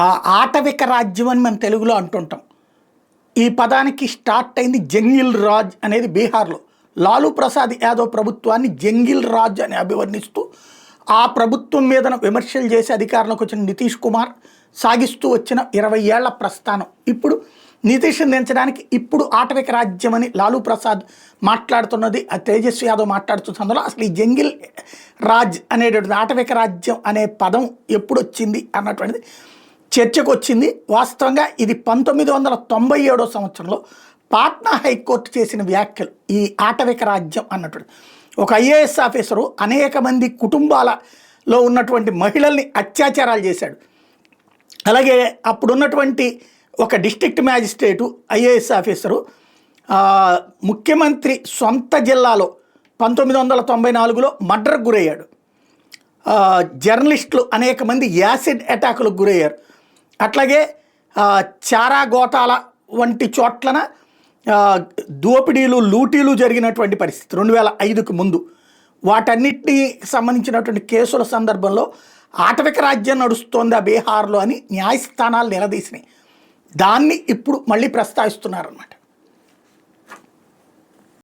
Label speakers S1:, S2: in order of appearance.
S1: ఆ ఆటవిక రాజ్యం అని మనం తెలుగులో అంటుంటాం. ఈ పదానికి స్టార్ట్ అయింది జంగిల్ రాజ్ అనేది బీహార్లో. లాలూ ప్రసాద్ యాదవ్ ప్రభుత్వాన్ని జంగిల్ రాజ్ అని అభివర్ణిస్తూ ఆ ప్రభుత్వం మీద విమర్శలు చేసి అధికారంలోకి వచ్చిన నితీష్ కుమార్ సాగిస్తూ వచ్చిన 20 ఏళ్ల ప్రస్థానం. ఇప్పుడు నితీష్ని దించడానికి ఇప్పుడు ఆటవిక రాజ్యం అని లాలూ ప్రసాద్ మాట్లాడుతున్నది, ఆ తేజస్వి యాదవ్ మాట్లాడుతున్న సందర్భంలో అసలు ఈ జంగిల్ రాజ్ అనేటువంటిది ఆటవిక రాజ్యం అనే పదం ఎప్పుడు వచ్చింది అన్నటువంటిది చర్చకు వచ్చింది. వాస్తవంగా ఇది 1997 సంవత్సరంలో పాట్నా హైకోర్టు చేసిన వ్యాఖ్యలు. ఈ ఆటవిక రాజ్యం అన్నటువంటి ఒక ఐఏఎస్ ఆఫీసరు అనేక మంది కుటుంబాలలో ఉన్నటువంటి మహిళల్ని అత్యాచారాలు చేశాడు. అలాగే అప్పుడున్నటువంటి ఒక డిస్ట్రిక్ట్ మ్యాజిస్ట్రేటు ఐఏఎస్ ఆఫీసరు ముఖ్యమంత్రి సొంత జిల్లాలో 1994లో మర్డర్కు గురయ్యాడు. జర్నలిస్టులు అనేక మంది యాసిడ్ అటాకులకు గురయ్యారు. అట్లాగే చారా గోతాల వంటి చోట్లన దోపిడీలు లూటీలు జరిగినటువంటి పరిస్థితి 2005కు ముందు. వాటన్నిటినీ సంబంధించినటువంటి కేసుల సందర్భంలో ఆటవిక రాజ్యం నడుస్తోందా బీహార్లో అని న్యాయస్థానాలు నిలదీసినాయి. దాన్ని ఇప్పుడు మళ్ళీ ప్రస్తావిస్తున్నారన్నమాట.